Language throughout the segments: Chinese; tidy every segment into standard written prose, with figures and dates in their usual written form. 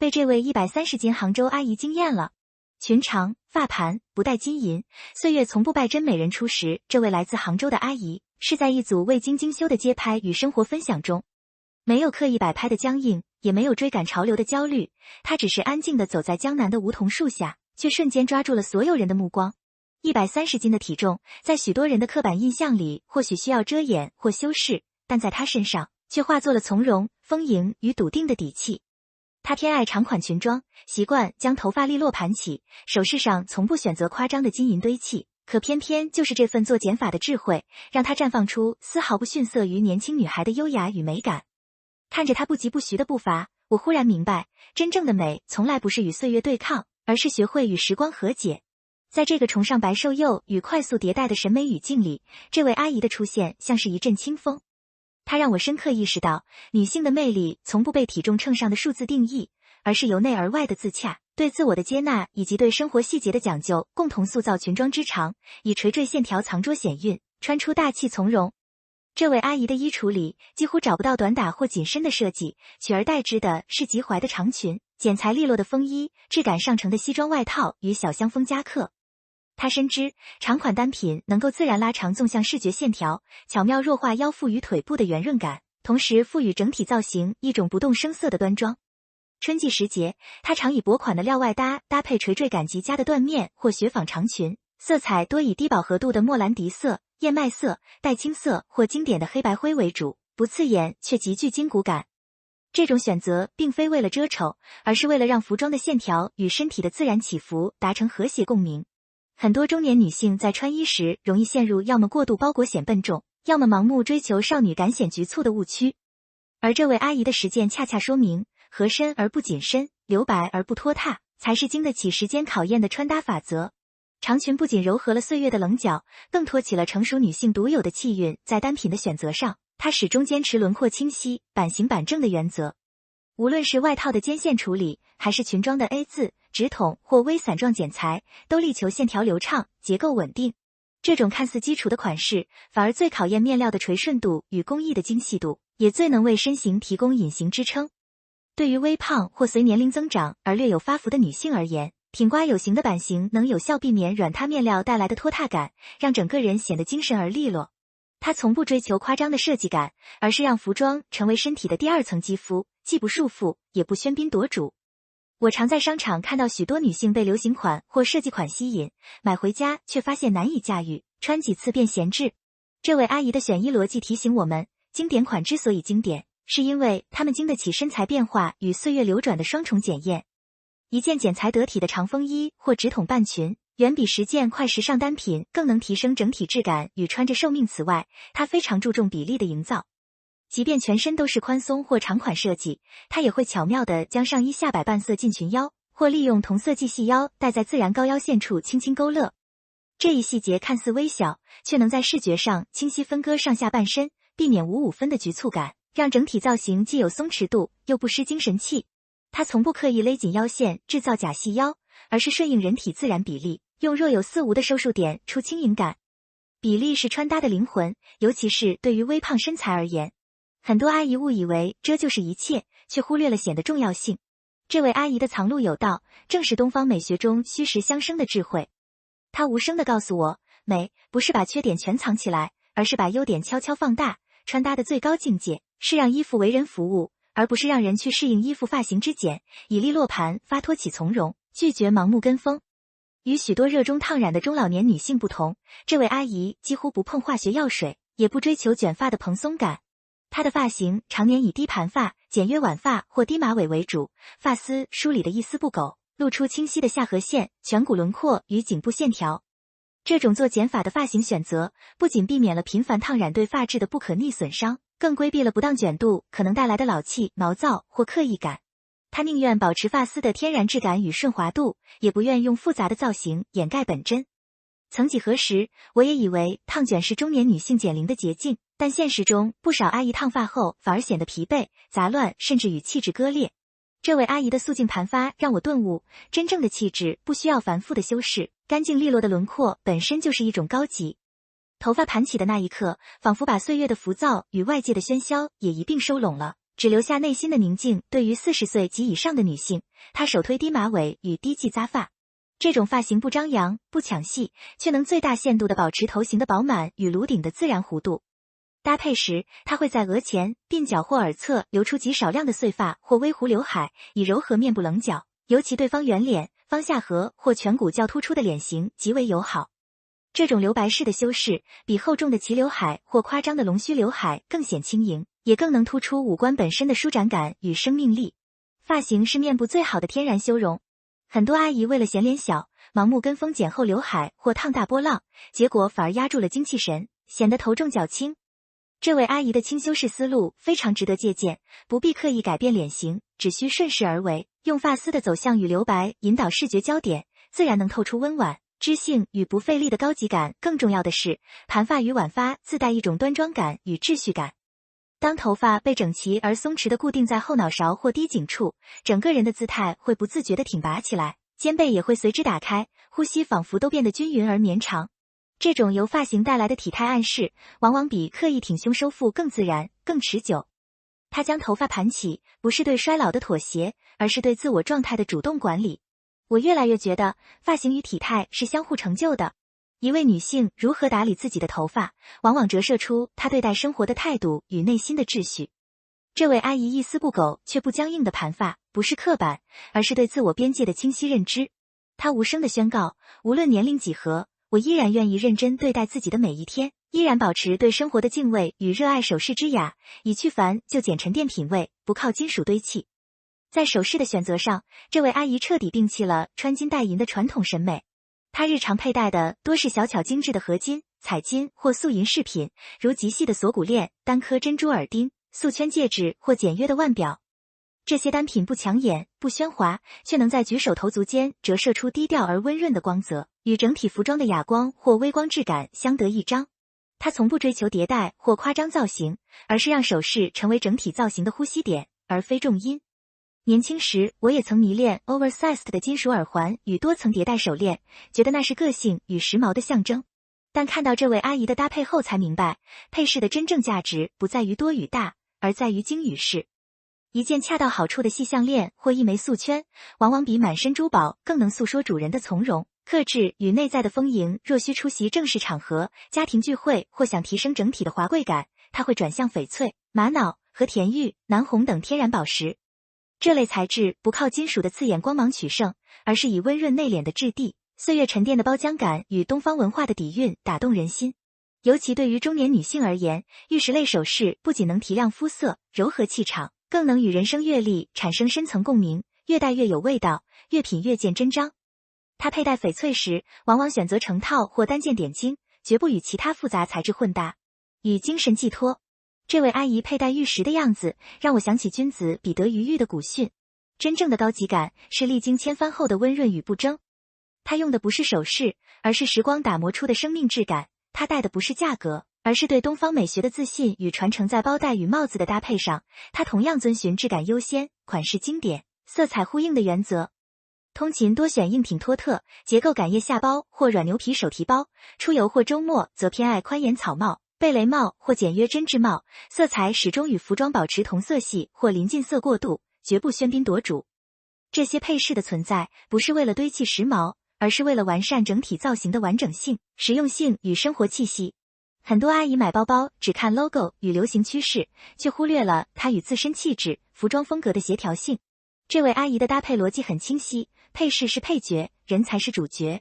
被这位130斤杭州阿姨惊艳了。裙长发盘，不带金银，岁月从不败真美人初时，这位来自杭州的阿姨是在一组未经精修的街拍与生活分享中，没有刻意摆拍的僵硬，也没有追赶潮流的焦虑，她只是安静地走在江南的梧桐树下，却瞬间抓住了所有人的目光。130斤的体重，在许多人的刻板印象里，或许需要遮掩或修饰，但在她身上，却化作了从容、丰盈与笃定的底气。她偏爱长款裙装，习惯将头发利落盘起，首饰上从不选择夸张的金银堆砌，可偏偏就是这份做减法的智慧，让她绽放出丝毫不逊色于年轻女孩的优雅与美感。看着她不疾不徐的步伐，我忽然明白，真正的美从来不是与岁月对抗，而是学会与时光和解。在这个崇尚白瘦幼与快速迭代的审美语境里，这位阿姨的出现像是一阵清风。它让我深刻意识到，女性的魅力从不被体重秤上的数字定义，而是由内而外的自洽、对自我的接纳以及对生活细节的讲究，共同塑造裙装之长，以垂坠线条藏拙显韵，穿出大气从容。这位阿姨的衣橱里几乎找不到短打或紧身的设计，取而代之的是及踝的长裙、剪裁利落的风衣、质感上乘的西装外套与小香风夹克。她深知长款单品能够自然拉长纵向视觉线条，巧妙弱化腰腹与腿部的圆润感，同时赋予整体造型一种不动声色的端庄。春季时节，她常以薄款的料外搭配垂坠感极佳的缎面或雪纺长裙，色彩多以低饱和度的莫兰迪色、燕麦色、带青色或经典的黑白灰为主，不刺眼却极具筋骨感。这种选择并非为了遮丑，而是为了让服装的线条与身体的自然起伏达成和谐共鸣。很多中年女性在穿衣时容易陷入要么过度包裹显笨重，要么盲目追求少女感显局促的误区。而这位阿姨的实践恰恰说明，合身而不紧身，留白而不拖沓，才是经得起时间考验的穿搭法则。长裙不仅柔和了岁月的棱角，更托起了成熟女性独有的气韵。在单品的选择上，她始终坚持轮廓清晰、版型板正的原则。无论是外套的肩线处理，还是裙装的 A 字、直筒或微伞状剪裁，都力求线条流畅、结构稳定。这种看似基础的款式，反而最考验面料的垂顺度与工艺的精细度，也最能为身形提供隐形支撑。对于微胖或随年龄增长而略有发福的女性而言，挺刮有型的版型能有效避免软塌面料带来的拖沓感，让整个人显得精神而利落。它从不追求夸张的设计感，而是让服装成为身体的第二层肌肤，既不束缚，也不喧宾夺主。我常在商场看到许多女性被流行款或设计款吸引，买回家却发现难以驾驭，穿几次便闲置。这位阿姨的选衣逻辑提醒我们，经典款之所以经典，是因为她们经得起身材变化与岁月流转的双重检验。一件剪裁得体的长风衣或直筒半裙，远比10件快时尚单品更能提升整体质感与穿着寿命。此外，它非常注重比例的营造。即便全身都是宽松或长款设计，它也会巧妙地将上衣下摆半色进裙腰，或利用同色系细腰带在自然高腰线处轻轻勾勒。这一细节看似微小，却能在视觉上清晰分割上下半身，避免5-5分的局促感，让整体造型既有松弛度，又不失精神气。它从不刻意勒紧腰线制造假细腰，而是顺应人体自然比例，用若有似无的收束点出轻盈感。比例是穿搭的灵魂，尤其是对于微胖身材而言。很多阿姨误以为这就是一切，却忽略了显的重要性。这位阿姨的藏路有道，正是东方美学中虚实相生的智慧。她无声地告诉我，美不是把缺点全藏起来，而是把优点悄悄放大。穿搭的最高境界是让衣服为人服务，而不是让人去适应衣服发型之简，以利落盘发托起从容，拒绝盲目跟风。与许多热衷烫染的中老年女性不同，这位阿姨几乎不碰化学药水，也不追求卷发的蓬松感。她的发型常年以低盘发、简约晚发或低马尾为主，发丝梳理的一丝不苟，露出清晰的下颌线、颧骨轮廓与颈部线条。这种做减法的发型选择，不仅避免了频繁烫染对发质的不可逆损伤，更规避了不当卷度可能带来的老气、毛躁或刻意感。她宁愿保持发丝的天然质感与顺滑度，也不愿用复杂的造型掩盖本真。曾几何时，我也以为烫卷是中年女性减龄的捷径，但现实中不少阿姨烫发后反而显得疲惫、杂乱，甚至与气质割裂。这位阿姨的素净盘发让我顿悟，真正的气质不需要繁复的修饰，干净利落的轮廓本身就是一种高级。头发盘起的那一刻，仿佛把岁月的浮躁与外界的喧嚣也一并收拢了，只留下内心的宁静。对于40岁及以上的女性，她首推低马尾与低髻扎发。这种发型不张扬、不抢戏，却能最大限度地保持头型的饱满与颅顶的自然弧度。搭配时，她会在额前、鬓角或耳侧留出极少量的碎发或微弧刘海，以柔和面部棱角，尤其对方圆脸、方下颌或颧骨较突出的脸型极为友好。这种留白式的修饰，比厚重的齐刘海或夸张的龙须刘海更显轻盈，也更能突出五官本身的舒展感与生命力。发型是面部最好的天然修容。很多阿姨为了显脸小，盲目跟风剪厚刘海或烫大波浪，结果反而压住了精气神，显得头重脚轻。这位阿姨的轻修饰思路非常值得借鉴，不必刻意改变脸型，只需顺势而为，用发丝的走向与留白引导视觉焦点，自然能透出温婉、知性与不费力的高级感。更重要的是，盘发与晚发自带一种端庄感与秩序感。当头发被整齐而松弛地固定在后脑勺或低颈处，整个人的姿态会不自觉地挺拔起来，肩背也会随之打开，呼吸仿佛都变得均匀而绵长。这种由发型带来的体态暗示，往往比刻意挺胸收腹更自然、更持久。它将头发盘起，不是对衰老的妥协，而是对自我状态的主动管理。我越来越觉得，发型与体态是相互成就的。一位女性如何打理自己的头发，往往折射出她对待生活的态度与内心的秩序。这位阿姨一丝不苟却不僵硬的盘发，不是刻板，而是对自我边界的清晰认知。她无声地宣告，无论年龄几何，我依然愿意认真对待自己的每一天，依然保持对生活的敬畏与热爱首饰之雅，以去繁就简沉淀品味，不靠金属堆砌。在首饰的选择上，这位阿姨彻底摒弃了穿金戴银的传统审美。她日常佩戴的多是小巧精致的合金、彩金或素银饰品，如极细的锁骨链、单颗珍珠耳钉、素圈戒指或简约的腕表。这些单品不抢眼、不喧哗，却能在举手投足间折射出低调而温润的光泽，与整体服装的哑光或微光质感相得益彰。她从不追求迭代或夸张造型，而是让首饰成为整体造型的呼吸点，而非重音。年轻时，我也曾迷恋 oversized 的金属耳环与多层叠戴手链，觉得那是个性与时髦的象征。但看到这位阿姨的搭配后才明白，配饰的真正价值不在于多与大，而在于精与适。一件恰到好处的细项链或一枚素圈，往往比满身珠宝更能诉说主人的从容、克制与内在的丰盈。若需出席正式场合、家庭聚会或想提升整体的华贵感，它会转向翡翠、玛瑙和田玉、南红等天然宝石。这类材质不靠金属的刺眼光芒取胜，而是以温润内敛的质地、岁月沉淀的包浆感与东方文化的底蕴打动人心。尤其对于中年女性而言，玉石类首饰不仅能提亮肤色、柔和气场，更能与人生阅历产生深层共鸣，越戴越有味道，越品越见真章。她佩戴翡翠时，往往选择成套或单件点睛，绝不与其他复杂材质混搭，与精神寄托。这位阿姨佩戴玉石的样子，让我想起君子彼得于玉的古训。真正的高级感是历经千帆后的温润与不争。她用的不是首饰，而是时光打磨出的生命质感。她戴的不是价格，而是对东方美学的自信与传承。在包带与帽子的搭配上，她同样遵循质感优先、款式经典、色彩呼应的原则。通勤多选硬挺托特、结构感腋下包或软牛皮手提包，出游或周末则偏爱宽檐草帽、贝雷帽或简约针织帽，色彩始终与服装保持同色系或临近色过渡，绝不喧宾夺主。这些配饰的存在不是为了堆砌时髦，而是为了完善整体造型的完整性、实用性与生活气息。很多阿姨买包包只看 logo 与流行趋势，却忽略了它与自身气质、服装风格的协调性。这位阿姨的搭配逻辑很清晰，配饰是配角，人才是主角。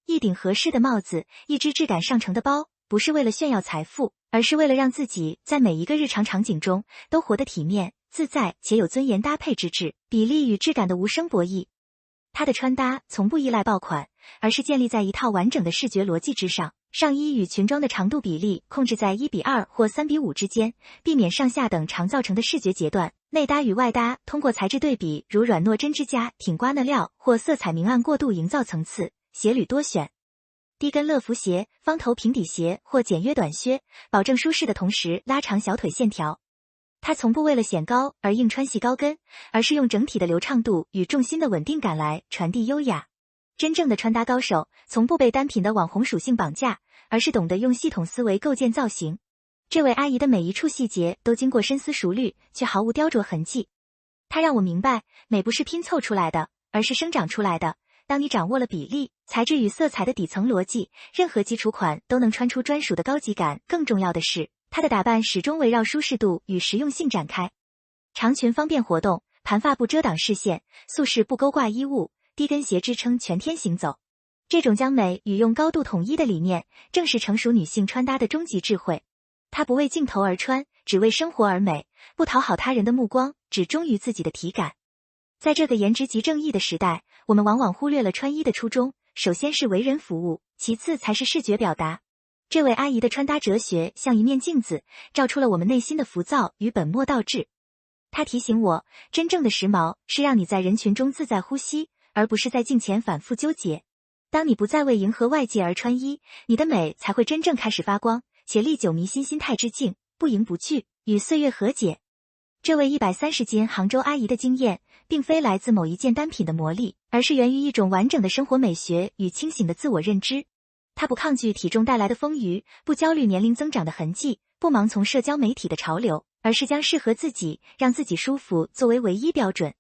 一顶合适的帽子，一只质感上乘的包，不是为了炫耀财富，而是为了让自己在每一个日常场景中都活得体面、自在且有尊严。搭配之质、比例与质感的无声博弈。她的穿搭从不依赖爆款，而是建立在一套完整的视觉逻辑之上。上衣与裙装的长度比例控制在1:2或3:5之间，避免上下等长造成的视觉截断。内搭与外搭通过材质对比，如软糯针织加、挺刮呢料或色彩明暗过渡营造层次。鞋履多选，低跟乐福鞋、方头平底鞋或简约短靴，保证舒适的同时拉长小腿线条。它从不为了显高而硬穿细高跟，而是用整体的流畅度与重心的稳定感来传递优雅。真正的穿搭高手从不被单品的网红属性绑架，而是懂得用系统思维构建造型。这位阿姨的每一处细节都经过深思熟虑，却毫无雕琢痕迹。她让我明白，美不是拼凑出来的，而是生长出来的。当你掌握了比例、材质与色彩的底层逻辑，任何基础款都能穿出专属的高级感。更重要的是，她的打扮始终围绕舒适度与实用性展开。长裙方便活动，盘发不遮挡视线，素饰不勾挂衣物，低跟鞋支撑全天行走。这种将美与用高度统一的理念，正是成熟女性穿搭的终极智慧。她不为镜头而穿，只为生活而美，不讨好他人的目光，只忠于自己的体感。在这个颜值即正义的时代，我们往往忽略了穿衣的初衷，首先是为人服务，其次才是视觉表达。这位阿姨的穿搭哲学像一面镜子，照出了我们内心的浮躁与本末倒置。她提醒我，真正的时髦是让你在人群中自在呼吸，而不是在镜前反复纠结。当你不再为迎合外界而穿衣，你的美才会真正开始发光，且历久弥新。心态之境，不迎不惧，与岁月和解。这位130斤杭州阿姨的经验，并非来自某一件单品的魔力，而是源于一种完整的生活美学与清醒的自我认知。她不抗拒体重带来的丰腴，不焦虑年龄增长的痕迹，不盲从社交媒体的潮流，而是将适合自己、让自己舒服作为唯一标准。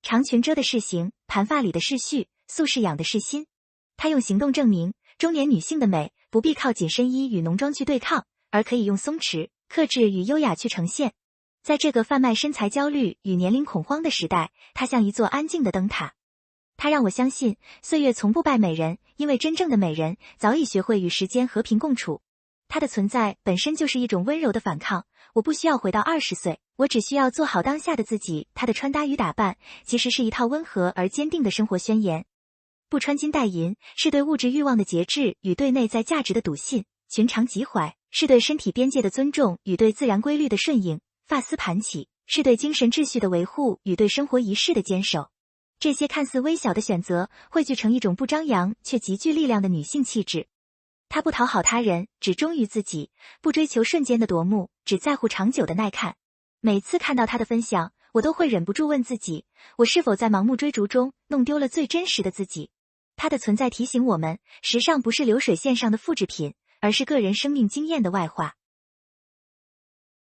长裙遮的是形，盘发理的是序，素饰养的是心。她用行动证明，中年女性的美不必靠紧身衣与浓妆去对抗，而可以用松弛、克制与优雅去呈现。在这个贩卖身材焦虑与年龄恐慌的时代，她像一座安静的灯塔。她让我相信，岁月从不败美人，因为真正的美人早已学会与时间和平共处。她的存在本身就是一种温柔的反抗。我不需要回到20岁，我只需要做好当下的自己。她的穿搭与打扮，其实是一套温和而坚定的生活宣言。不穿金戴银，是对物质欲望的节制与对内在价值的笃信；裙长及踝，是对身体边界的尊重与对自然规律的顺应；发丝盘起，是对精神秩序的维护与对生活仪式的坚守。这些看似微小的选择，汇聚成一种不张扬却极具力量的女性气质。她不讨好他人，只忠于自己；不追求瞬间的夺目，只在乎长久的耐看。每次看到她的分享，我都会忍不住问自己，我是否在盲目追逐中弄丢了最真实的自己？她的存在提醒我们，时尚不是流水线上的复制品，而是个人生命经验的外化。